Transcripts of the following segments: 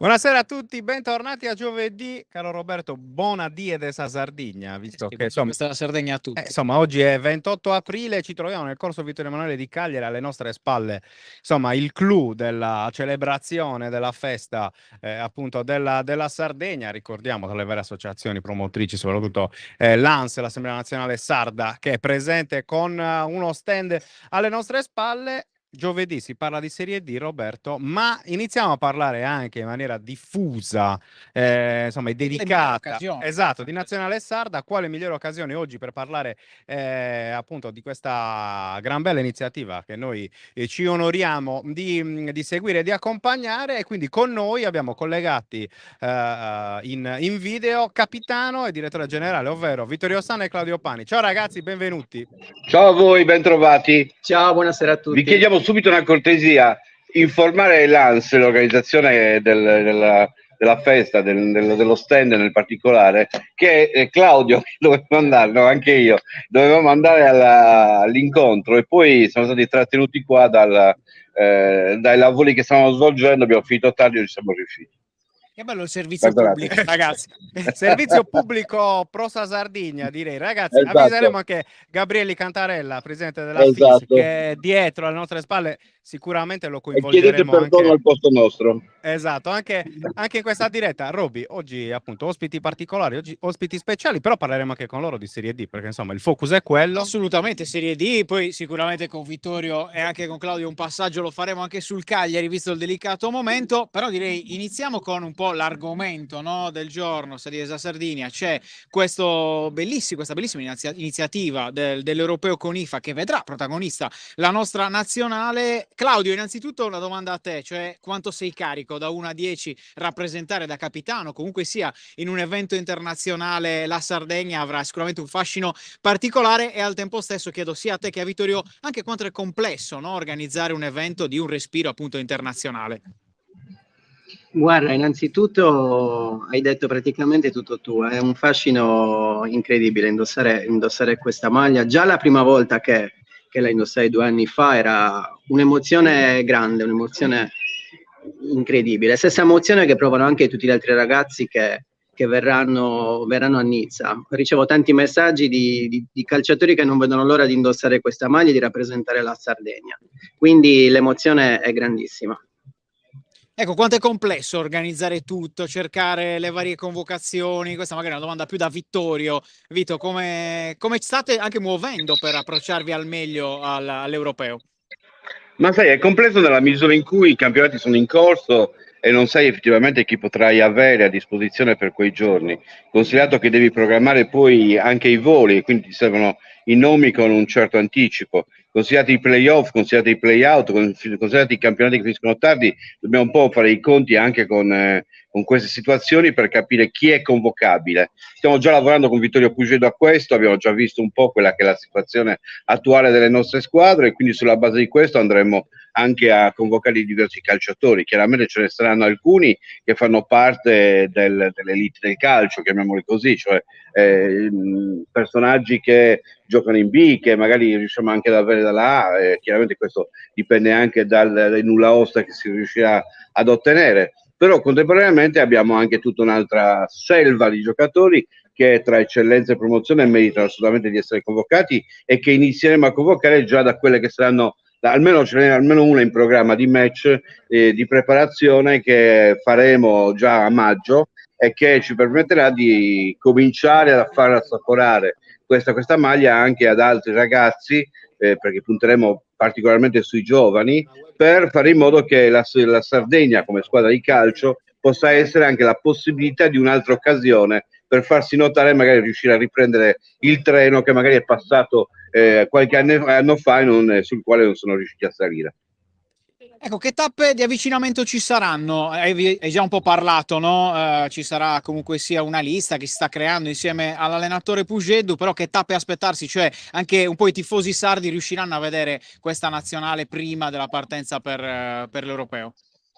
Buonasera a tutti, bentornati a giovedì, caro Roberto, buona die de sa Sardegna, visto che Questa è la Sardegna a tutti. oggi è 28 aprile, ci troviamo nel corso Vittorio Emanuele di Cagliari, alle nostre spalle, insomma, il clou della celebrazione della festa appunto della Sardegna. Ricordiamo tra le varie associazioni promotrici, soprattutto l'ANS, l'Assemblea Nazionale Sarda, che è presente con uno stand alle nostre spalle. Giovedì si parla di Serie D, Roberto, ma iniziamo a parlare anche in maniera diffusa, insomma, e dedicata, esatto, di Nazionale Sarda. Quale migliore occasione oggi per parlare appunto di questa gran bella iniziativa che noi ci onoriamo di seguire e di accompagnare, e quindi con noi abbiamo collegati in video capitano e direttore generale, ovvero Vittorio Sanna e Claudio Pani. Ciao ragazzi, benvenuti. Ciao a voi, bentrovati. Ciao, buonasera a tutti. Vi chiediamo subito una cortesia: informare l'ANS, l'organizzazione della festa, dello stand nel particolare, che Claudio doveva andare, no, anche io, dovevamo andare all'incontro e poi siamo stati trattenuti qua dai lavori che stavamo svolgendo, abbiamo finito tardi e non ci siamo riusciti. Che bello il servizio pubblico, ragazzi. Servizio pubblico Prosa Sardegna, direi. Ragazzi, esatto. Avviseremo anche Gabriele Cantarella, presidente della FIS, che è dietro alle nostre spalle. Sicuramente lo coinvolgeremo. E chiedete perdono al posto nostro. Esatto, anche in questa diretta. Robby, oggi appunto ospiti particolari, oggi ospiti speciali, però parleremo anche con loro di Serie D, perché insomma il focus è quello. Assolutamente Serie D, poi sicuramente con Vittorio e anche con Claudio un passaggio lo faremo anche sul Cagliari, visto il delicato momento. Però direi iniziamo con un po' l'argomento, no, del giorno. Serie D Sardinia, c'è questa bellissima iniziativa dell'Europeo con IFA, che vedrà protagonista la nostra nazionale. Claudio, innanzitutto una domanda a te, cioè quanto sei carico da 1 a 10 rappresentare da capitano, comunque sia in un evento internazionale. La Sardegna avrà sicuramente un fascino particolare, e al tempo stesso chiedo sia a te che a Vittorio anche quanto è complesso, no, organizzare un evento di un respiro appunto internazionale. Guarda, innanzitutto hai detto praticamente tutto tu, è un fascino incredibile indossare questa maglia. Già la prima volta che la indossai 2 anni fa era un'emozione grande, un'emozione incredibile, stessa emozione che provano anche tutti gli altri ragazzi che verranno a Nizza. Ricevo tanti messaggi di calciatori che non vedono l'ora di indossare questa maglia e di rappresentare la Sardegna, quindi l'emozione è grandissima. Ecco, quanto è complesso organizzare tutto, cercare le varie convocazioni? Questa magari è una domanda più da Vittorio. Vito, come state anche muovendo per approcciarvi al meglio all'Europeo? Ma sai, è complesso nella misura in cui i campionati sono in corso e non sai effettivamente chi potrai avere a disposizione per quei giorni, considerato che devi programmare poi anche i voli, quindi ti servono i nomi con un certo anticipo. Considerati i playoff, considerati i playout, considerati i campionati che finiscono tardi, dobbiamo un po' fare i conti anche con queste situazioni per capire chi è convocabile. Stiamo già lavorando con Vittorio Pugedo a questo, abbiamo già visto un po' quella che è la situazione attuale delle nostre squadre, e quindi sulla base di questo andremo anche a convocare i diversi calciatori. Chiaramente ce ne saranno alcuni che fanno parte dell'elite del calcio, chiamiamoli così, cioè personaggi che giocano in B, che magari riusciamo anche ad avere dalla A, chiaramente questo dipende anche dal nulla osta che si riuscirà ad ottenere, però contemporaneamente abbiamo anche tutta un'altra selva di giocatori che tra eccellenza e promozione meritano assolutamente di essere convocati e che inizieremo a convocare già da quelle che saranno, almeno ce n'è almeno una in programma di match di preparazione che faremo già a maggio e che ci permetterà di cominciare a far assaporare questa maglia anche ad altri ragazzi, perché punteremo particolarmente sui giovani, per fare in modo che la Sardegna come squadra di calcio possa essere anche la possibilità di un'altra occasione per farsi notare e magari riuscire a riprendere il treno che magari è passato qualche anno fa e sul quale non sono riusciti a salire. Ecco, che tappe di avvicinamento ci saranno? Hai già un po' parlato, no? Ci sarà comunque sia una lista che si sta creando insieme all'allenatore Pugedu, però che tappe aspettarsi? Cioè anche un po' i tifosi sardi riusciranno a vedere questa nazionale prima della partenza per l'Europeo?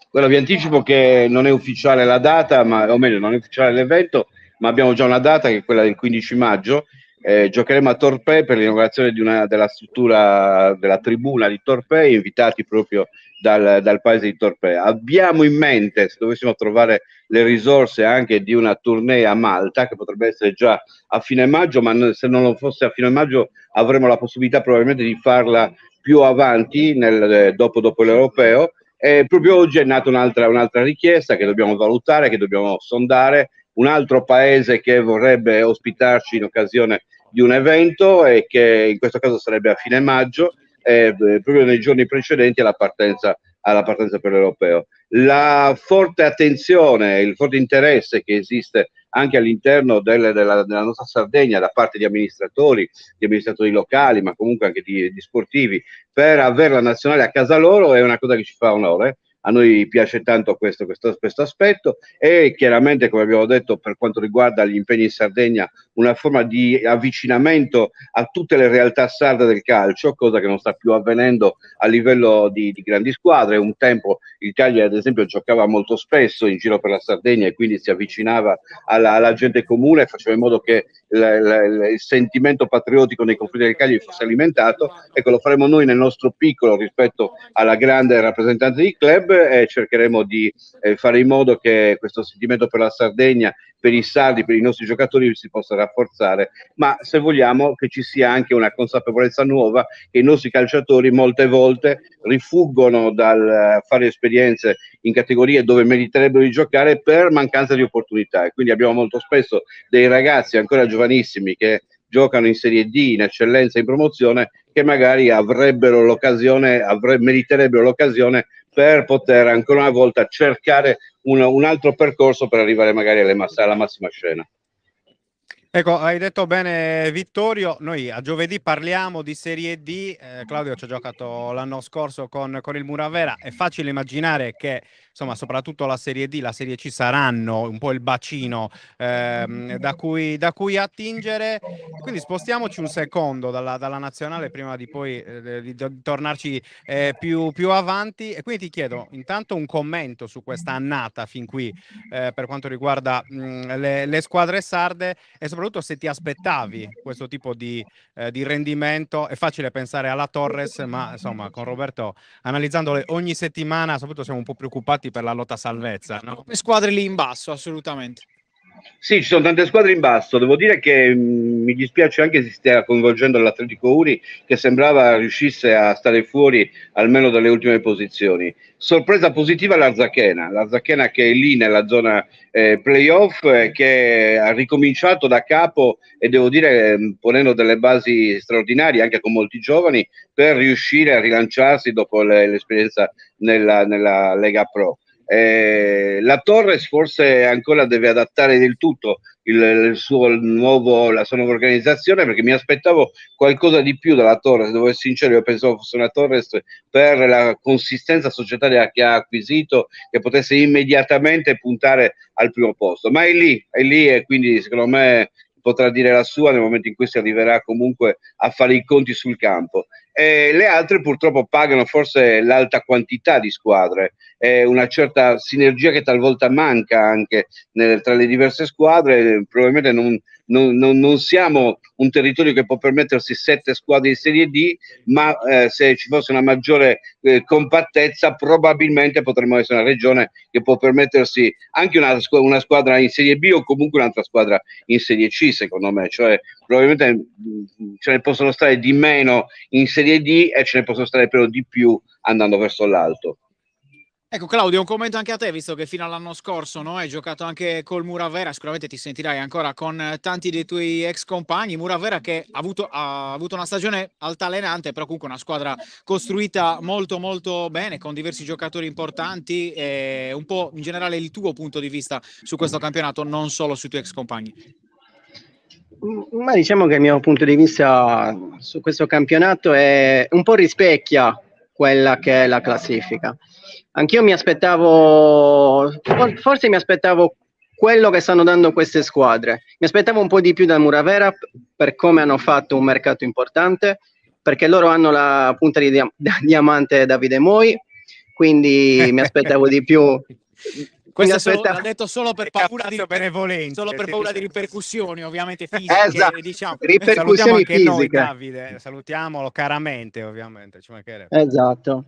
Guarda, vi anticipo che non è ufficiale la data, o meglio, non è ufficiale l'evento, ma abbiamo già una data che è quella del 15 maggio. Giocheremo a Torpè per l'inaugurazione della struttura della tribuna di Torpè, invitati proprio dal paese di Torpea. Abbiamo in mente, se dovessimo trovare le risorse, anche di una tournée a Malta, che potrebbe essere già a fine maggio, ma se non lo fosse a fine maggio avremo la possibilità probabilmente di farla più avanti, dopo l'Europeo. E proprio oggi è nata un'altra richiesta che dobbiamo valutare, che dobbiamo sondare, un altro paese che vorrebbe ospitarci in occasione di un evento e che in questo caso sarebbe a fine maggio, proprio nei giorni precedenti alla partenza per l'Europeo. La forte attenzione, il forte interesse che esiste anche all'interno della nostra Sardegna da parte di amministratori locali, ma comunque anche di sportivi, per avere la nazionale a casa loro è una cosa che ci fa onore. A noi piace tanto questo aspetto, e chiaramente, come abbiamo detto, per quanto riguarda gli impegni in Sardegna, una forma di avvicinamento a tutte le realtà sarde del calcio, cosa che non sta più avvenendo a livello di grandi squadre. Un tempo il Cagliari, ad esempio, giocava molto spesso in giro per la Sardegna e quindi si avvicinava alla gente comune, faceva in modo che il sentimento patriottico nei confronti del Cagliari fosse alimentato. Ecco, lo faremo noi nel nostro piccolo rispetto alla grande rappresentanza di club, e cercheremo di fare in modo che questo sentimento per la Sardegna, per i sardi, per i nostri giocatori si possa rafforzare, ma se vogliamo che ci sia anche una consapevolezza nuova che i nostri calciatori molte volte rifuggono dal fare esperienze in categorie dove meriterebbero di giocare per mancanza di opportunità, e quindi abbiamo molto spesso dei ragazzi ancora giovanissimi che giocano in Serie D, in eccellenza, in promozione, che magari meriterebbero l'occasione per poter ancora una volta cercare un altro percorso per arrivare magari alla massima scena. Ecco, hai detto bene Vittorio, noi a giovedì parliamo di Serie D, Claudio ci ha giocato l'anno scorso con il Muravera, è facile immaginare che insomma soprattutto la Serie D, la Serie C saranno un po' il bacino da cui attingere, quindi spostiamoci un secondo dalla nazionale prima di poi di tornarci più avanti, e quindi ti chiedo intanto un commento su questa annata fin qui per quanto riguarda le squadre sarde, e soprattutto se ti aspettavi questo tipo di rendimento. È facile pensare alla Torres, ma insomma con Roberto analizzandole ogni settimana soprattutto siamo un po' preoccupati per la lotta salvezza, no? Le squadre lì in basso, assolutamente. Sì, ci sono tante squadre in basso. Devo dire che mi dispiace anche se si stia coinvolgendo l'Atletico Uri, che sembrava riuscisse a stare fuori almeno dalle ultime posizioni. Sorpresa positiva l'Arzachena che è lì nella zona playoff, che ha ricominciato da capo, e devo dire ponendo delle basi straordinarie anche con molti giovani, per riuscire a rilanciarsi dopo l'esperienza nella Lega Pro. La Torres forse ancora deve adattare del tutto la sua nuova organizzazione, perché mi aspettavo qualcosa di più dalla Torres, devo essere sincero. Io pensavo fosse una Torres per la consistenza societaria che ha acquisito, che potesse immediatamente puntare al primo posto, ma è lì e quindi secondo me potrà dire la sua nel momento in cui si arriverà comunque a fare i conti sul campo. Le altre purtroppo pagano forse l'alta quantità di squadre, una certa sinergia che talvolta manca anche tra le diverse squadre. Probabilmente non siamo un territorio che può permettersi 7 squadre in Serie D, ma se ci fosse una maggiore compattezza probabilmente potremmo essere una regione che può permettersi anche una squadra in Serie B, o comunque un'altra squadra in Serie C, secondo me. Cioè probabilmente ce ne possono stare di meno in Serie D e ce ne possono stare però di più andando verso l'alto. Ecco Claudio, un commento anche a te, visto che fino all'anno scorso hai giocato anche col Muravera, sicuramente ti sentirai ancora con tanti dei tuoi ex compagni. Muravera che ha avuto una stagione altalenante, però comunque una squadra costruita molto molto bene, con diversi giocatori importanti, e un po' in generale il tuo punto di vista su questo campionato, non solo sui tuoi ex compagni. Ma diciamo che il mio punto di vista su questo campionato è un po' rispecchia quella che è la classifica. Anch'io forse mi aspettavo quello che stanno dando queste squadre. Mi aspettavo un po' di più dal Muravera per come hanno fatto un mercato importante, perché loro hanno la punta di diamante Davide Moi, quindi mi aspettavo di più. Questo l'ha detto solo per paura di ripercussioni ovviamente fisiche. Esatto. Diciamo. Ripercussioni salutiamo anche fisiche. noi Davide, salutiamolo caramente ovviamente, ci mancherebbe. Esatto.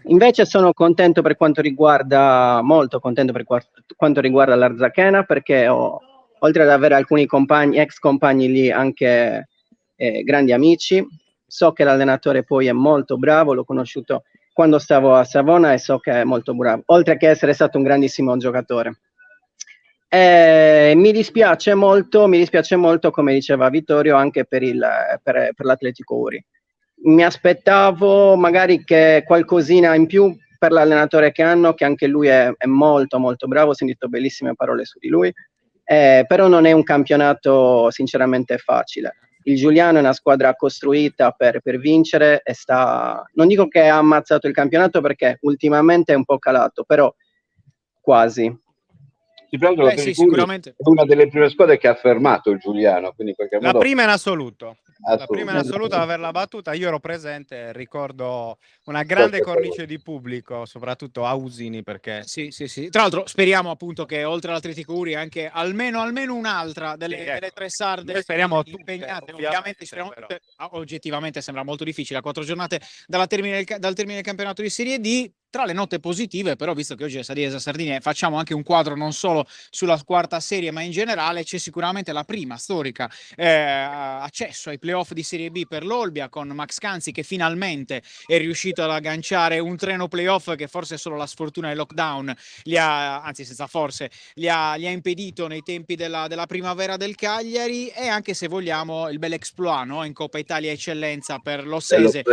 Invece sono contento per quanto riguarda, molto contento per quanto riguarda l'Arzachena, perché oltre ad avere alcuni compagni, ex compagni lì, anche grandi amici. So che l'allenatore poi è molto bravo, l'ho conosciuto quando stavo a Savona e so che è molto bravo, oltre che essere stato un grandissimo giocatore. Mi dispiace molto, come diceva Vittorio, anche per l'Atletico Uri. Mi aspettavo magari che qualcosina in più per l'allenatore che hanno, che anche lui è molto molto bravo, ho sentito bellissime parole su di lui, però non è un campionato sinceramente facile. Il Giuliano è una squadra costruita per vincere e non dico che ha ammazzato il campionato perché ultimamente è un po' calato, però quasi. Sì, sicuramente. È una delle prime squadre che ha fermato il Giuliano, quindi in qualche modo... La prima in assoluto. La prima in assoluto ad averla battuta, io ero presente, ricordo una grande cornice di pubblico, soprattutto a Usini, perché... Sì. Tra l'altro speriamo appunto che oltre all'Atletico Uri anche almeno un'altra delle tre sarde speriamo impegnate, tutte, ovviamente speriamo tutte. Oggettivamente sembra molto difficile a 4 giornate dal termine del campionato di Serie D. Tra le note positive, però, visto che oggi è Sadia Sardegna, facciamo anche un quadro non solo sulla quarta serie, ma in generale c'è sicuramente la prima storica accesso ai playoff di Serie B per l'Olbia, con Max Canzi che finalmente è riuscito ad agganciare un treno playoff che forse solo la sfortuna del lockdown li ha impedito nei tempi della primavera del Cagliari, e anche, se vogliamo, il bel exploit, no? In Coppa Italia Eccellenza per l'Ossese.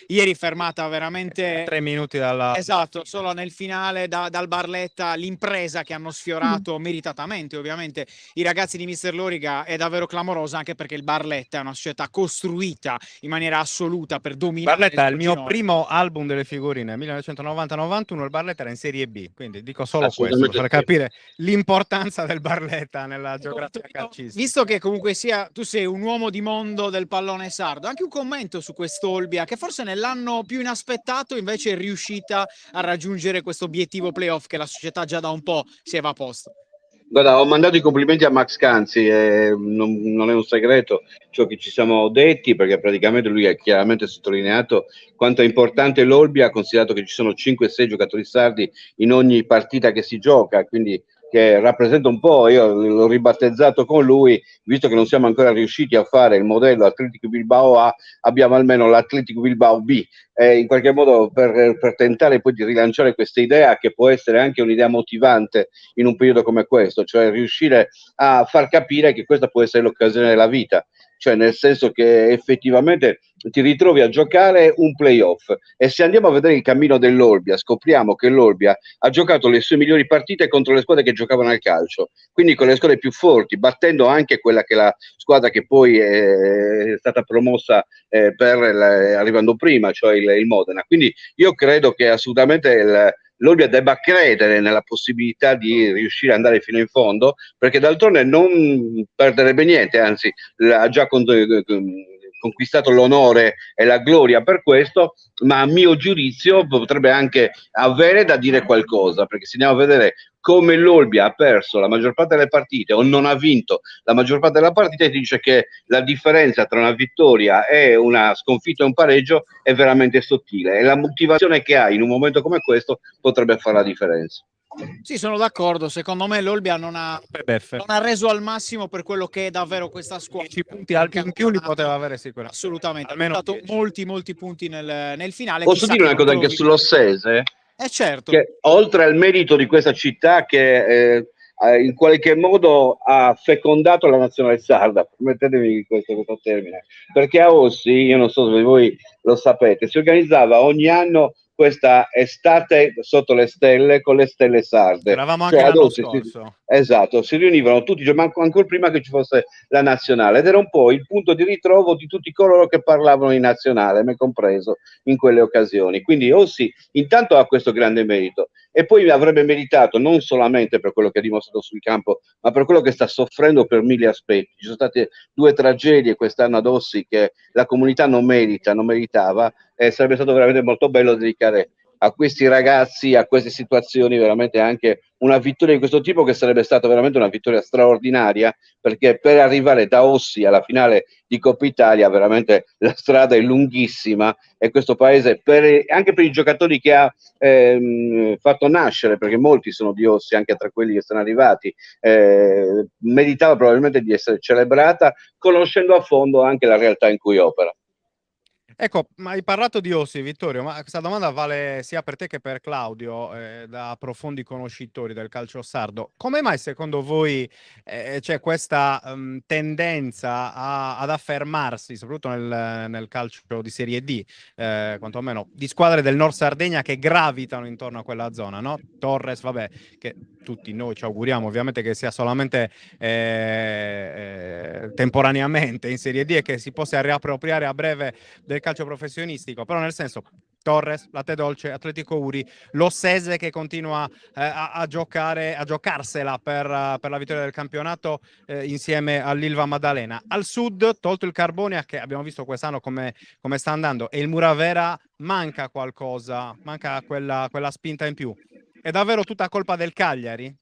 Ieri fermata veramente 3 minuti dalla... Esatto, solo nel finale dal Barletta, l'impresa che hanno sfiorato meritatamente ovviamente i ragazzi di Mister Loriga è davvero clamorosa, anche perché il Barletta è una società costruita in maniera assoluta per dominare. Barletta è il mio primo album delle figurine, 1990-91, il Barletta era in Serie B, quindi dico solo questo per capire l'importanza del Barletta nella geografia calcistica. Visto che comunque sia, tu sei un uomo di mondo del pallone sardo, anche un commento su quest'Olbia che forse nell'anno più inaspettato invece è riuscita a raggiungere questo obiettivo playoff che la società già da un po' si aveva posto. Guarda, ho mandato i complimenti a Max Canzi, non è un segreto ciò che ci siamo detti, perché praticamente lui ha chiaramente sottolineato quanto è importante l'Olbia, considerato che ci sono 5-6 giocatori sardi in ogni partita che si gioca, quindi che rappresenta un po', io l'ho ribattezzato con lui, visto che non siamo ancora riusciti a fare il modello Atletico Bilbao A, abbiamo almeno l'Atletico Bilbao B, in qualche modo per tentare poi di rilanciare questa idea, che può essere anche un'idea motivante in un periodo come questo, cioè riuscire a far capire che questa può essere l'occasione della vita, cioè nel senso che effettivamente ti ritrovi a giocare un playoff, e se andiamo a vedere il cammino dell'Olbia scopriamo che l'Olbia ha giocato le sue migliori partite contro le squadre che giocavano al calcio, quindi con le squadre più forti, battendo anche quella che è la squadra che poi è stata promossa arrivando prima, cioè il Modena. Quindi io credo che assolutamente l'Olbia debba credere nella possibilità di riuscire ad andare fino in fondo, perché d'altronde non perderebbe niente, anzi ha già conquistato l'onore e la gloria per questo, ma a mio giudizio potrebbe anche avere da dire qualcosa, perché se andiamo a vedere come l'Olbia ha perso la maggior parte delle partite o non ha vinto la maggior parte della partita, ti dice che la differenza tra una vittoria e una sconfitta e un pareggio è veramente sottile, e la motivazione che hai in un momento come questo potrebbe fare la differenza. Sì, sono d'accordo. Secondo me l'Olbia non ha reso al massimo per quello che è davvero questa squadra. 10 punti in più li poteva avere sicuramente. Assolutamente. Ha dato molti punti nel finale. Posso dire una cosa anche sull'Ossese? Certo. Che oltre al merito di questa città che in qualche modo ha fecondato la nazionale sarda, permettetemi questo termine, perché a Ossi, io non so se voi lo sapete, si organizzava ogni anno questa estate sotto le stelle con le stelle sarde. Eravamo anche l'anno scorso. Esatto, si riunivano tutti, ma ancora prima che ci fosse la nazionale, ed era un po' il punto di ritrovo di tutti coloro che parlavano in nazionale, me compreso, in quelle occasioni. Quindi Ossi intanto ha questo grande merito, e poi avrebbe meritato non solamente per quello che ha dimostrato sul campo, ma per quello che sta soffrendo per 1000 aspetti. Ci sono state 2 tragedie quest'anno ad Ossi che la comunità non meritava, e sarebbe stato veramente molto bello dedicare a questi ragazzi, a queste situazioni, veramente anche una vittoria di questo tipo che sarebbe stata veramente una vittoria straordinaria, perché per arrivare da Ossi alla finale di Coppa Italia veramente la strada è lunghissima e questo paese, anche per i giocatori che ha fatto nascere, perché molti sono di Ossi anche tra quelli che sono arrivati, meritava probabilmente di essere celebrata, conoscendo a fondo anche la realtà in cui opera. Ecco, ma hai parlato di Ossi, Vittorio, ma questa domanda vale sia per te che per Claudio, da profondi conoscitori del calcio sardo. Come mai secondo voi c'è questa tendenza ad affermarsi, soprattutto nel calcio di Serie D, quantomeno di squadre del Nord Sardegna che gravitano intorno a quella zona, no? Torres, vabbè, che tutti noi ci auguriamo ovviamente che sia solamente temporaneamente in Serie D e che si possa riappropriare a breve del calcio professionistico, però nel senso Torres, Latte Dolce, Atletico Uri, lo Sese che continua a giocarsela per la vittoria del campionato insieme all'Ilva Maddalena. Al sud, tolto il Carbonia, che abbiamo visto quest'anno come sta andando, e il Muravera, manca qualcosa, manca quella spinta in più. È davvero tutta colpa del Cagliari?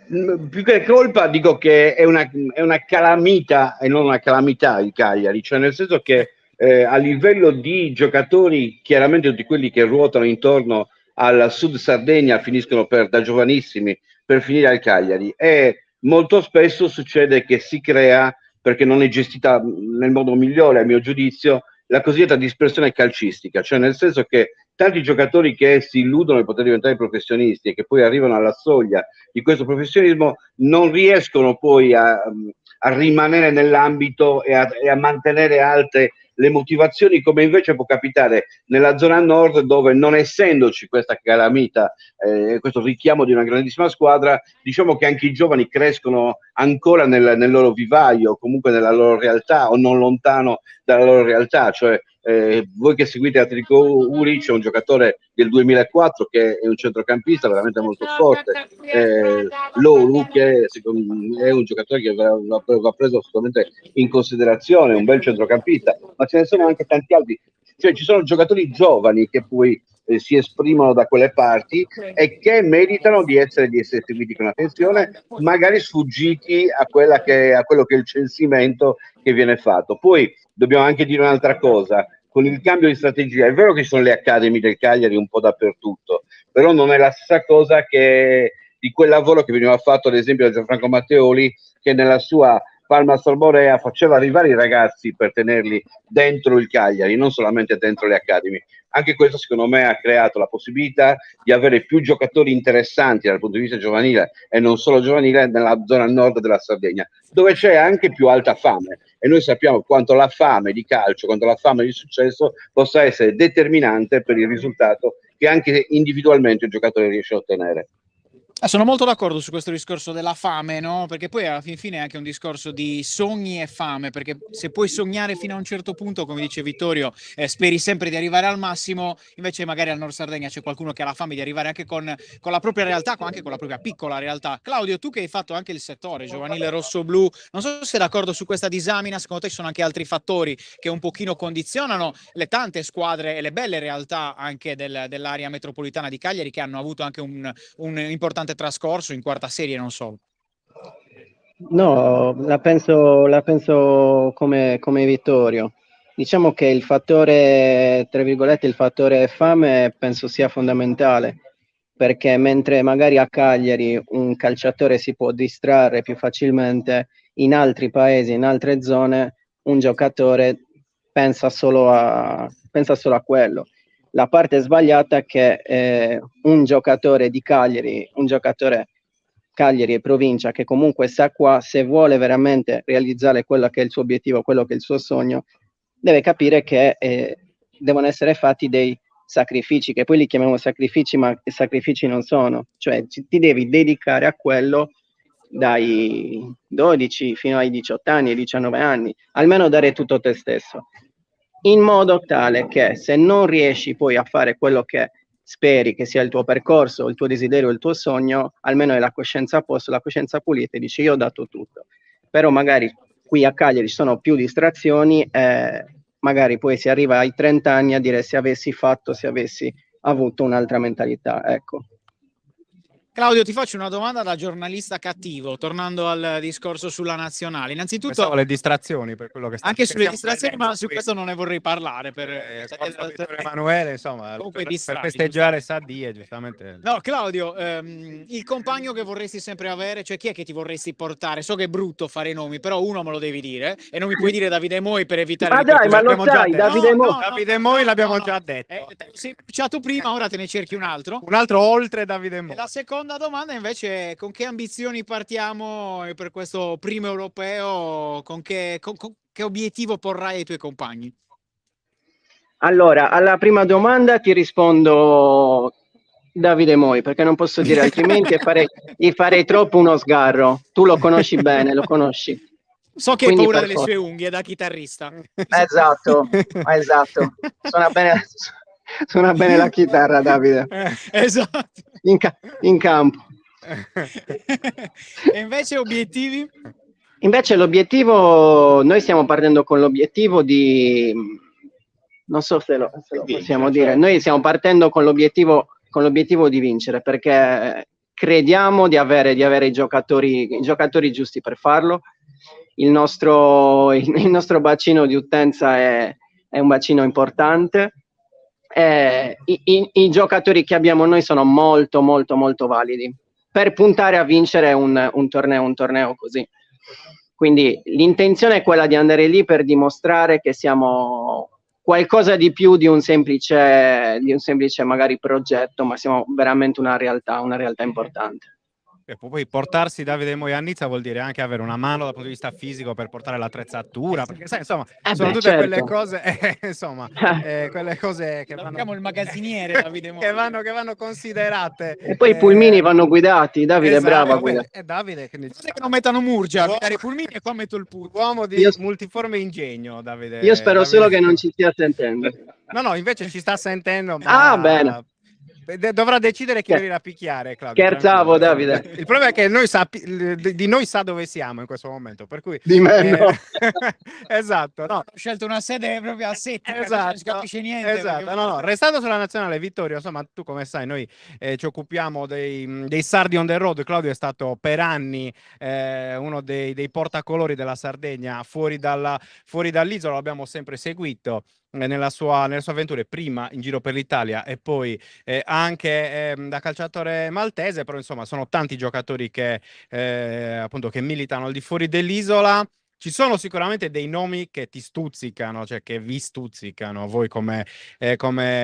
Più che colpa dico che è una calamita e non una calamità il Cagliari, cioè nel senso che a livello di giocatori, chiaramente tutti quelli che ruotano intorno al Sud Sardegna finiscono da giovanissimi per finire al Cagliari, e molto spesso succede che si crea, perché non è gestita nel modo migliore a mio giudizio, la cosiddetta dispersione calcistica, cioè nel senso che tanti giocatori che si illudono di poter diventare professionisti e che poi arrivano alla soglia di questo professionismo non riescono poi a rimanere nell'ambito e a mantenere alte le motivazioni, come invece può capitare nella zona nord, dove non essendoci questa calamita, questo richiamo di una grandissima squadra, diciamo che anche i giovani crescono ancora nel loro vivaio, comunque nella loro realtà o non lontano dalla loro realtà, cioè voi che seguite Atletico Uri, c'è un giocatore del 2004 che è un centrocampista veramente molto forte, Loru, che è un giocatore che va preso assolutamente in considerazione, un bel centrocampista, ma ce ne sono anche tanti altri, cioè ci sono giocatori giovani che poi si esprimono da quelle parti e che meritano di essere seguiti con attenzione, magari sfuggiti a quello che è il censimento che viene fatto. Poi dobbiamo anche dire un'altra cosa: con il cambio di strategia è vero che ci sono le Academy del Cagliari un po' dappertutto, però non è la stessa cosa che di quel lavoro che veniva fatto ad esempio da Gianfranco Matteoli, che nella sua Palma Sorborea faceva arrivare i ragazzi per tenerli dentro il Cagliari, non solamente dentro le Academy. Anche questo secondo me ha creato la possibilità di avere più giocatori interessanti dal punto di vista giovanile e non solo giovanile nella zona nord della Sardegna, dove c'è anche più alta fame, e noi sappiamo quanto la fame di calcio, quanto la fame di successo possa essere determinante per il risultato che anche individualmente il giocatore riesce a ottenere. Sono molto d'accordo su questo discorso della fame, no? Perché poi alla fine è anche un discorso di sogni e fame, perché se puoi sognare fino a un certo punto, come dice Vittorio, speri sempre di arrivare al massimo, invece magari al Nord Sardegna c'è qualcuno che ha la fame di arrivare anche con la propria realtà, anche con la propria piccola realtà. Claudio, tu che hai fatto anche il settore giovanile rosso-blu, non so se sei d'accordo su questa disamina, secondo te ci sono anche altri fattori che un pochino condizionano le tante squadre e le belle realtà anche dell'area metropolitana di Cagliari, che hanno avuto anche un importante trascorso in quarta serie, non so. No, la penso come Vittorio. Diciamo che il fattore, tra virgolette, il fattore fame penso sia fondamentale, perché mentre magari a Cagliari un calciatore si può distrarre più facilmente, in altri paesi, in altre zone, un giocatore pensa solo a quello. La parte sbagliata è che un giocatore di Cagliari, un giocatore Cagliari e provincia che comunque sta qua, se vuole veramente realizzare quello che è il suo obiettivo, quello che è il suo sogno, deve capire che devono essere fatti dei sacrifici, che poi li chiamiamo sacrifici, ma sacrifici non sono, cioè ti devi dedicare a quello dai 12 fino ai 18 anni, ai 19 anni, almeno dare tutto te stesso, in modo tale che se non riesci poi a fare quello che speri che sia il tuo percorso, il tuo desiderio, il tuo sogno, almeno hai la coscienza a posto, la coscienza pulita, e dici io ho dato tutto. Però magari qui a Cagliari ci sono più distrazioni, magari poi si arriva ai 30 anni a dire se avessi fatto, se avessi avuto un'altra mentalità, ecco. Claudio, ti faccio una domanda da giornalista cattivo, tornando al discorso sulla nazionale. Innanzitutto, Pensavo le distrazioni per quello che anche sulle distrazioni, ma su questo non ne vorrei parlare. Vittorio Emanuele, insomma, Comunque per distrai, festeggiare Sadia, giustamente. No, Claudio, il compagno che vorresti sempre avere, cioè chi è che ti vorresti portare? So che è brutto fare i nomi, però uno me lo devi dire e non mi puoi dire Davide Moi per evitare Ma dai, ma lo sai, Davide Moi. Davide Moi l'abbiamo già detto. Sei bruciato prima, ora te ne cerchi un altro. Un altro oltre Davide Moi. E la seconda domanda invece è: con che ambizioni partiamo per questo primo europeo? Con che obiettivo porrai ai tuoi compagni? Allora, alla prima domanda ti rispondo Davide Moi, perché non posso dire altrimenti e farei troppo uno sgarro. Tu lo conosci bene, lo conosci. So che hai paura delle sue unghie da chitarrista. Esatto. Suona bene la chitarra, Davide. Esatto. In campo. E invece obiettivi? Invece l'obiettivo, noi stiamo partendo con l'obiettivo di, non so se lo possiamo dire, noi stiamo partendo con l'obiettivo di vincere, perché crediamo di avere i giocatori giusti per farlo. Il nostro bacino di utenza è un bacino importante. I giocatori che abbiamo noi sono molto molto molto validi per puntare a vincere un torneo così. Quindi l'intenzione è quella di andare lì per dimostrare che siamo qualcosa di più di un semplice magari progetto, ma siamo veramente una realtà importante. E poi portarsi Davide Moi a Nizza vuol dire anche avere una mano dal punto di vista fisico per portare l'attrezzatura, perché sai, insomma, sono tutte quelle cose, quelle cose che vanno il magazziniere Davide Moi. che vanno considerate. E poi i pulmini vanno guidati, Davide, esatto, bravo a guidare. Davide che non mettano Murgia a guidare i pulmini, e qua metto il pulmino. Uomo di multiforme ingegno, Davide. Io spero solo che non ci stia sentendo. No, invece ci sta sentendo. Ma... bene. Dovrà decidere chi deve picchiare, Claudio. Scherzavo, Davide. Il problema è che di noi sa dove siamo in questo momento, per cui di me no. Esatto, no. Ho scelto una sede proprio a setting, esatto, non si capisce niente. Esatto, perché... no, restando sulla nazionale, Vittorio, insomma, tu come sai, noi ci occupiamo dei sardi on the road. Claudio è stato per anni uno dei portacolori della Sardegna fuori dall'isola, l'abbiamo sempre seguito nelle sue avventure, prima in giro per l'Italia e poi anche da calciatore maltese, però insomma sono tanti giocatori che appunto che militano al di fuori dell'isola. Ci sono sicuramente dei nomi che ti stuzzicano, cioè che vi stuzzicano voi come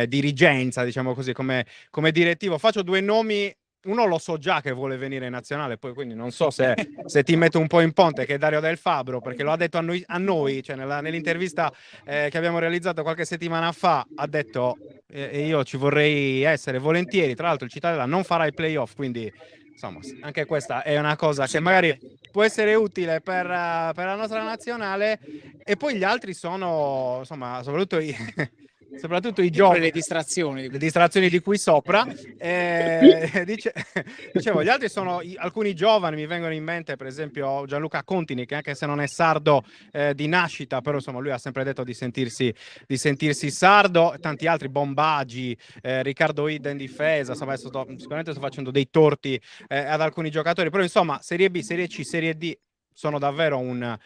dirigenza, diciamo così, come direttivo. Faccio due nomi. Uno lo so già che vuole venire in nazionale, poi quindi non so se ti metto un po' in ponte, che è Dario Del Fabbro, perché lo ha detto a noi cioè nell'intervista che abbiamo realizzato qualche settimana fa, ha detto io ci vorrei essere volentieri. Tra l'altro il Cittadella non farà i playoff, quindi insomma anche questa è una cosa che magari può essere utile per la nostra nazionale. E poi gli altri sono insomma soprattutto i giochi, le distrazioni di qui sopra. Dicevo, gli altri sono alcuni giovani, mi vengono in mente per esempio Gianluca Contini, che anche se non è sardo di nascita, però insomma lui ha sempre detto di sentirsi sardo. Tanti altri, Bombaggi, Riccardo Ida in difesa, insomma sicuramente sto facendo dei torti ad alcuni giocatori, però insomma Serie B, Serie C, Serie D sono davvero un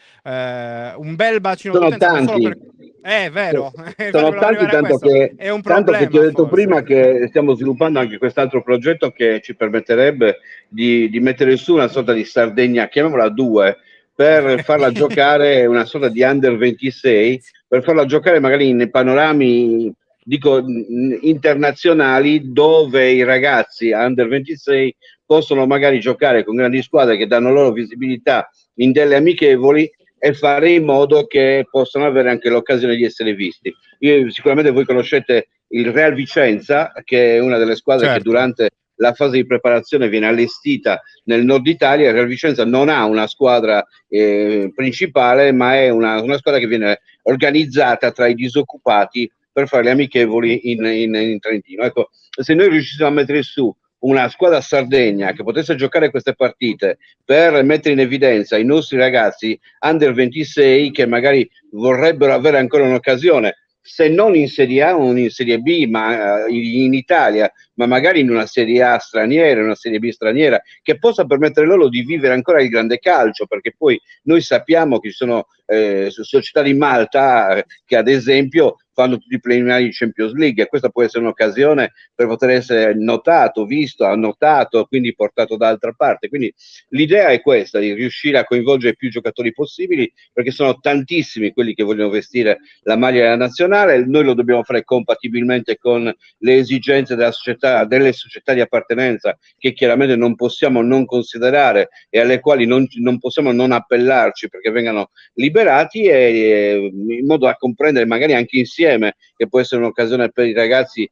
bel bacino. Sono tanti. È vero. Sono tanti, tanto che ti ho detto prima che stiamo sviluppando anche quest'altro progetto che ci permetterebbe di mettere su una sorta di Sardegna, chiamiamola 2, per farla giocare una sorta di under 26, per farla giocare magari in panorami internazionali, dove i ragazzi under 26 possono magari giocare con grandi squadre che danno loro visibilità in delle amichevoli e fare in modo che possano avere anche l'occasione di essere visti. Sicuramente voi conoscete il Real Vicenza, che è una delle squadre che durante la fase di preparazione viene allestita nel nord Italia. Il Real Vicenza non ha una squadra principale, ma è una squadra che viene organizzata tra i disoccupati per fare le amichevoli in Trentino. Ecco, se noi riuscissimo a mettere su una squadra Sardegna che potesse giocare queste partite per mettere in evidenza i nostri ragazzi under 26 che magari vorrebbero avere ancora un'occasione se non in Serie A o in Serie B, ma in Italia, ma magari in una Serie A straniera, in una Serie B straniera, che possa permettere loro di vivere ancora il grande calcio, perché poi noi sappiamo che ci sono società di Malta che ad esempio fanno tutti i preliminari di Champions League, e questa può essere un'occasione per poter essere notato, visto, annotato, quindi portato da altra parte. Quindi l'idea è questa, di riuscire a coinvolgere più giocatori possibili, perché sono tantissimi quelli che vogliono vestire la maglia della nazionale. Noi lo dobbiamo fare compatibilmente con le esigenze della società, delle società di appartenenza, che chiaramente non possiamo non considerare e alle quali non possiamo non appellarci perché vengano liberati, e in modo da comprendere magari anche insieme che può essere un'occasione per i ragazzi,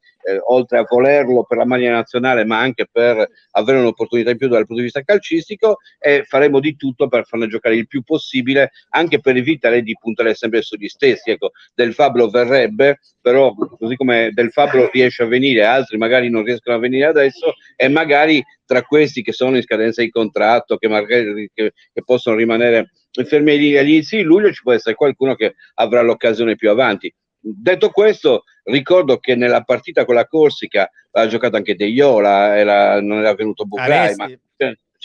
oltre a volerlo per la maglia nazionale, ma anche per avere un'opportunità in più dal punto di vista calcistico, e faremo di tutto per farne giocare il più possibile, anche per evitare di puntare sempre sugli stessi. Ecco, Del Fabbro verrebbe, però così come Del Fabbro riesce a venire, altri magari non riescono a venire adesso, e magari tra questi che sono in scadenza di contratto, che magari che possono rimanere fermi agli inizi di luglio, ci può essere qualcuno che avrà l'occasione più avanti. Detto questo, ricordo che nella partita con la Corsica ha giocato anche De Iola, non era venuto Bucai, ma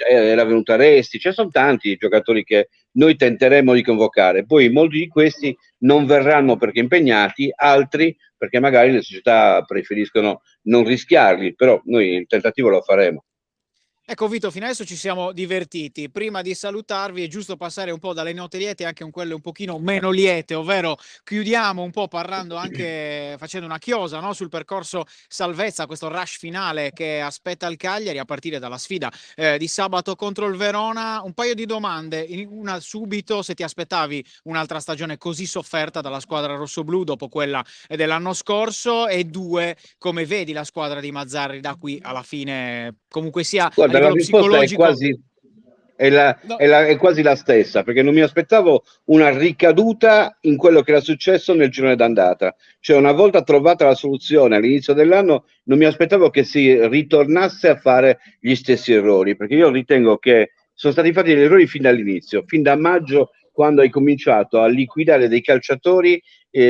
era venuto Aresti. Ci sono tanti giocatori che noi tenteremo di convocare, poi molti di questi non verranno perché impegnati, altri perché magari le società preferiscono non rischiarli, però noi il tentativo lo faremo. Ecco Vito, fino adesso ci siamo divertiti. Prima di salutarvi è giusto passare un po' dalle note liete anche con quelle un pochino meno liete, ovvero chiudiamo un po' parlando anche, facendo una chiosa, no, sul percorso salvezza, questo rush finale che aspetta il Cagliari a partire dalla sfida di sabato contro il Verona. Un paio di domande, una subito: se ti aspettavi un'altra stagione così sofferta dalla squadra rossoblù dopo quella dell'anno scorso, e due, come vedi la squadra di Mazzarri da qui alla fine, comunque sia. Guarda, la risposta è quasi, è quasi la stessa, perché non mi aspettavo una ricaduta in quello che era successo nel girone d'andata. Cioè, una volta trovata la soluzione all'inizio dell'anno, non mi aspettavo che si ritornasse a fare gli stessi errori, perché io ritengo che sono stati fatti degli errori fin dall'inizio, fin da maggio, quando hai cominciato a liquidare dei calciatori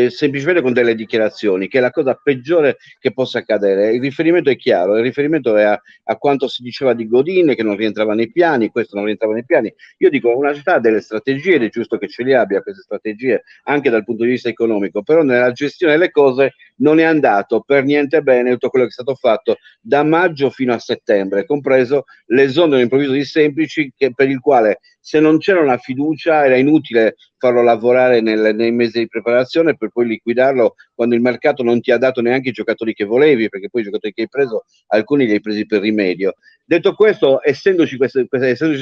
semplicemente con delle dichiarazioni, che è la cosa peggiore che possa accadere. Il riferimento è chiaro, il riferimento è a quanto si diceva di Godin, che non rientrava nei piani, questo non rientrava nei piani. Io dico, una città ha delle strategie, ed è giusto che ce le abbia queste strategie anche dal punto di vista economico, però nella gestione delle cose non è andato per niente bene tutto quello che è stato fatto da maggio fino a settembre, compreso l'esonero improvviso di Semplici, per il quale, se non c'era una fiducia, era inutile farlo lavorare nei mesi di preparazione per poi liquidarlo quando il mercato non ti ha dato neanche i giocatori che volevi, perché poi i giocatori che hai preso, alcuni li hai presi per rimedio. Detto questo, essendoci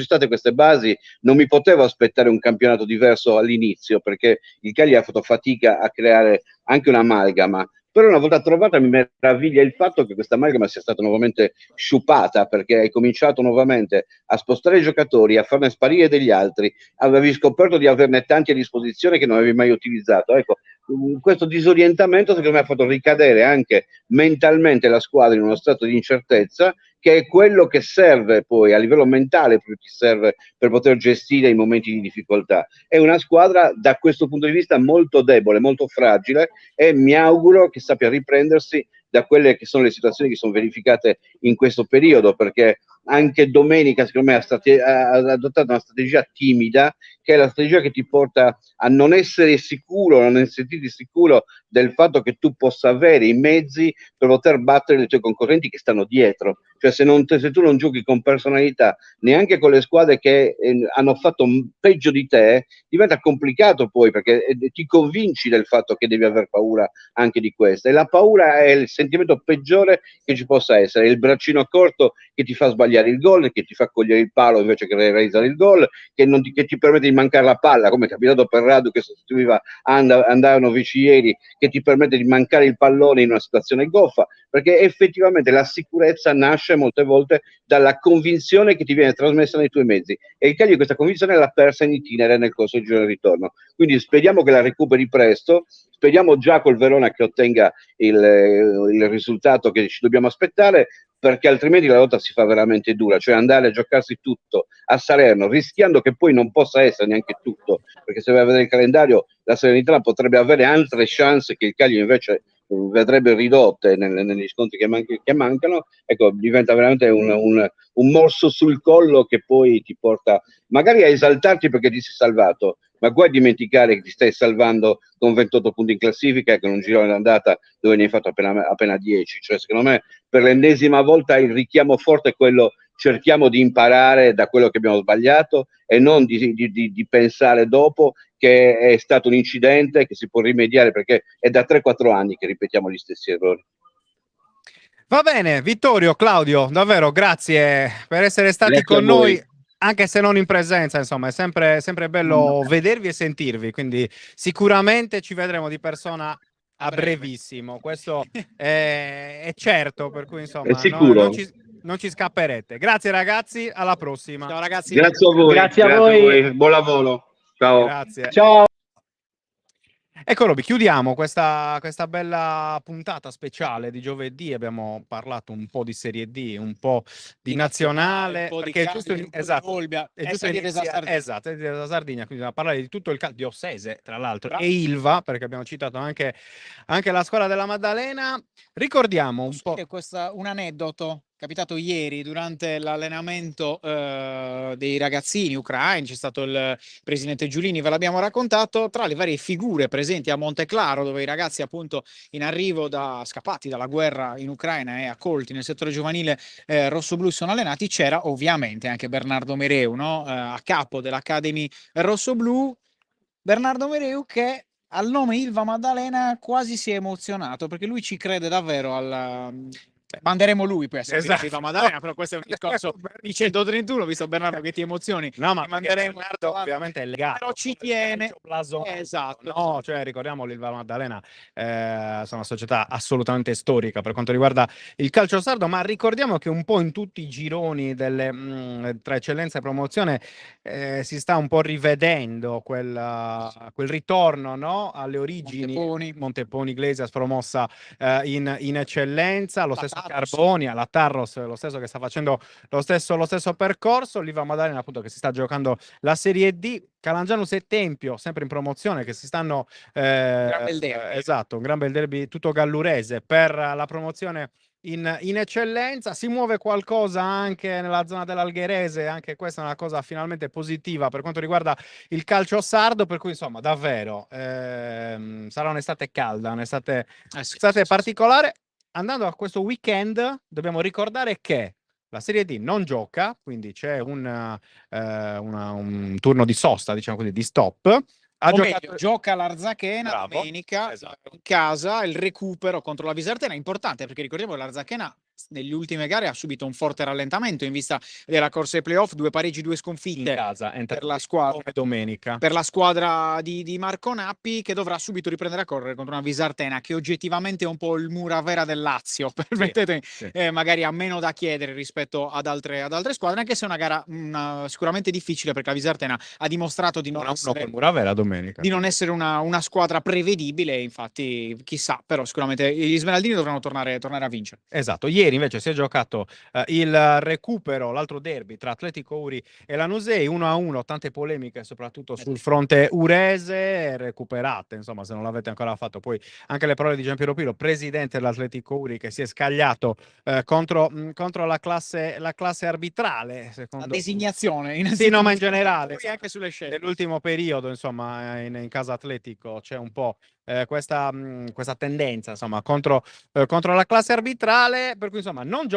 state queste basi, non mi potevo aspettare un campionato diverso all'inizio, perché il Cagliari ha fatto fatica a creare anche un'amalgama. Però una volta trovata mi meraviglia il fatto che questa amalgama sia stata nuovamente sciupata, perché hai cominciato nuovamente a spostare i giocatori, a farne sparire degli altri, avevi scoperto di averne tanti a disposizione che non avevi mai utilizzato. Ecco, questo disorientamento secondo me ha fatto ricadere anche mentalmente la squadra in uno stato di incertezza, che è quello che serve poi a livello mentale, più che serve per poter gestire i momenti di difficoltà. È una squadra da questo punto di vista molto debole, molto fragile, e mi auguro che sappia riprendersi da quelle che sono le situazioni che sono verificate in questo periodo, perché anche domenica secondo me ha adottato una strategia timida, che è la strategia che ti porta a non essere sicuro, a non sentirti sicuro del fatto che tu possa avere i mezzi per poter battere i tuoi concorrenti che stanno dietro. Cioè, se tu non giochi con personalità, neanche con le squadre che hanno fatto peggio di te, diventa complicato poi, perché ti convinci del fatto che devi aver paura anche di questa, e la paura è il sentimento peggiore che ci possa essere, è il braccino corto che ti fa sbagliare il gol, che ti fa cogliere il palo invece che realizzare il gol, che ti permette di mancare la palla, come è capitato per Radu che sostituiva Andanovic ieri, che ti permette di mancare il pallone in una situazione goffa, perché effettivamente la sicurezza nasce nasce molte volte dalla convinzione che ti viene trasmessa nei tuoi mezzi, e il Cagliari questa convinzione l'ha persa in itinere nel corso del giro del ritorno, quindi speriamo che la recuperi presto, speriamo già col Verona che ottenga il risultato che ci dobbiamo aspettare, perché altrimenti la lotta si fa veramente dura, cioè andare a giocarsi tutto a Salerno rischiando che poi non possa essere neanche tutto, perché se vai a vedere il calendario la Salernitana potrebbe avere altre chance che il Cagliari invece vedrebbe ridotte negli scontri che mancano. Ecco, diventa veramente un morso sul collo che poi ti porta magari a esaltarti perché ti sei salvato, ma guai a dimenticare che ti stai salvando con 28 punti in classifica e con un girone d'andata dove ne hai fatto appena 10. Cioè, secondo me, per l'ennesima volta il richiamo forte è quello: cerchiamo di imparare da quello che abbiamo sbagliato e non di pensare dopo che è stato un incidente che si può rimediare, perché è da 3-4 anni che ripetiamo gli stessi errori. Va bene, Vittorio, Claudio, davvero grazie per essere stati Grazie con a voi. noi, anche se non in presenza, insomma, è sempre bello vedervi e sentirvi, quindi sicuramente ci vedremo di persona a brevissimo, questo è certo, per cui È insomma sicuro. non ci scapperete. Grazie ragazzi, alla prossima. Ciao ragazzi. Grazie a voi. Grazie a voi. Buon lavoro. Ciao. Grazie. Ciao. Ecco Roby, chiudiamo questa bella puntata speciale di giovedì. Abbiamo parlato un po' di Serie D, un po' di nazionale, un po' di perché è giusto, Cagliari, un po' di esatto, Olbia, è giusto salire da iniziare, Sardegna. esatto, è da Sardegna, quindi dobbiamo parlare di tutto il calcio di Ossese, tra l'altro, Bravo. e Ilva, perché abbiamo citato anche la squadra della Maddalena. Ricordiamo un po'. Un aneddoto capitato ieri durante l'allenamento dei ragazzini ucraini. C'è stato il presidente Giulini, ve l'abbiamo raccontato, tra le varie figure presenti a Monteclaro, dove i ragazzi appunto in arrivo scappati dalla guerra in Ucraina e accolti nel settore giovanile rossoblu sono allenati. C'era ovviamente anche Bernardo Mereu, no? A capo dell'Academy rossoblu. Bernardo Mereu che al nome Ilva Maddalena quasi si è emozionato, perché lui ci crede davvero manderemo lui poi a servire Esatto. Ilva Maddalena, però questo è un discorso di 131, visto Bernardo che ti emozioni. No, ma manderemo Bernardo ovviamente è legato, però ci tiene. Esatto. No, cioè ricordiamo l'Ilva Maddalena, sono una società assolutamente storica per quanto riguarda il calcio sardo, ma ricordiamo che un po' in tutti i gironi tra eccellenza e promozione si sta un po' rivedendo quel ritorno, no? Alle origini. Monteponi Iglesias promossa in eccellenza, lo stesso Carbonia, la Tarros, lo stesso che sta facendo lo stesso percorso. L'Ilva Maddalena appunto che si sta giocando la Serie D, Calangianus e Tempio sempre in promozione, che si stanno esatto, un gran bel derby tutto gallurese per la promozione in eccellenza. Si muove qualcosa anche nella zona dell'Algherese, anche questa è una cosa finalmente positiva per quanto riguarda il calcio sardo, per cui insomma davvero sarà un'estate calda, un'estate particolare. Andando a questo weekend dobbiamo ricordare che la Serie D non gioca, quindi c'è un turno di sosta, diciamo così, di stop. Gioca l'Arzachena domenica in casa, il recupero contro la Visertena è importante, perché ricordiamo che l'Arzachena negli ultime gare ha subito un forte rallentamento in vista della corsa ai playoff, 2 pareggi, 2 sconfitte in casa per la squadra domenica, per la squadra di Marco Nappi, che dovrà subito riprendere a correre contro una Visertena che oggettivamente è un po' il Muravera del Lazio, permettetemi, magari ha meno da chiedere rispetto ad altre squadre, anche se è una gara sicuramente difficile, perché la Visertena ha dimostrato di non essere Muravera domenica, di non essere una squadra prevedibile. Infatti chissà, però sicuramente gli Smeraldini dovranno tornare a vincere. Esatto. Ieri invece si è giocato il recupero, l'altro derby tra Atletico Uri e Lanusei, 1-1, tante polemiche soprattutto sul fronte urese, recuperate insomma se non l'avete ancora fatto poi anche le parole di Giampiero Pilo, presidente dell'Atletico Uri, che si è scagliato contro la classe arbitrale, secondo la designazione in generale, anche sulle scelte nell'ultimo periodo insomma in casa Atletico c'è un po' questa tendenza insomma contro la classe arbitrale, per cui insomma non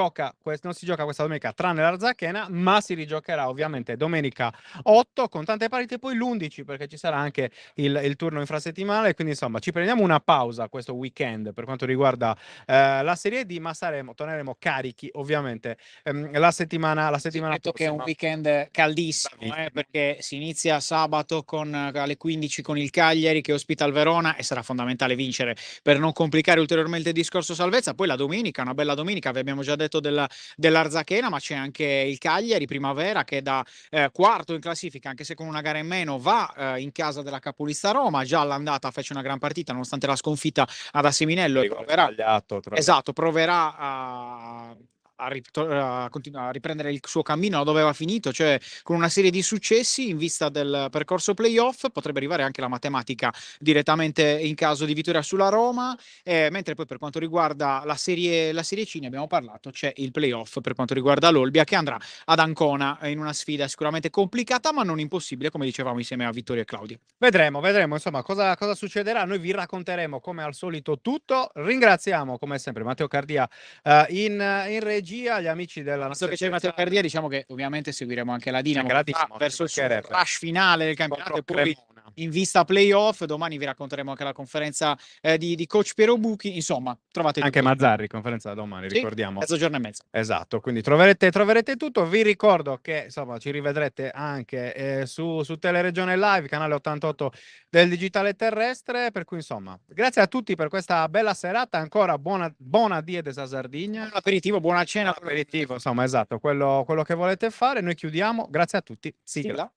si gioca questa domenica tranne l'Arzachena, ma si rigiocherà ovviamente domenica 8 con tante partite, poi l'11 perché ci sarà anche il turno infrasettimanale, quindi insomma ci prendiamo una pausa questo weekend per quanto riguarda la Serie D, ma torneremo carichi ovviamente la settimana prossima. Che è un weekend caldissimo, perché si inizia sabato alle 15 con il Cagliari che ospita il Verona e sarà sarà fondamentale vincere per non complicare ulteriormente il discorso salvezza. Poi la domenica, una bella domenica, vi abbiamo già detto dell'Arzachena, ma c'è anche il Cagliari Primavera che da quarto in classifica, anche se con una gara in meno, va in casa della capolista Roma. Già all'andata fece una gran partita nonostante la sconfitta ad Asseminello. Proverà a riprendere il suo cammino dove aveva finito, cioè con una serie di successi in vista del percorso playoff. Potrebbe arrivare anche la matematica direttamente in caso di vittoria sulla Roma, mentre poi per quanto riguarda la serie C, ne abbiamo parlato, c'è il playoff per quanto riguarda l'Olbia che andrà ad Ancona in una sfida sicuramente complicata ma non impossibile, come dicevamo insieme a Vittorio e Claudio. Vedremo insomma cosa succederà. Noi vi racconteremo come al solito tutto. Ringraziamo come sempre Matteo Cardia in regia, gli amici della nostra che c'è Matteo Cardia, diciamo che ovviamente seguiremo anche la Dinamo verso il rush finale del campionato e poi in vista playoff. Domani vi racconteremo anche la conferenza di coach Piero Buchi. Insomma, trovate anche Mazzarri, conferenza domani, ricordiamo. Mezzogiorno e mezzo. Esatto, quindi troverete tutto. Vi ricordo che insomma ci rivedrete anche su Teleregione Live, canale 88 del digitale terrestre. Per cui insomma, grazie a tutti per questa bella serata. Ancora buona dieta a Sardegna. Buon aperitivo, buona cena. Aperitivo, insomma, esatto, quello che volete fare. Noi chiudiamo. Grazie a tutti. Sigla.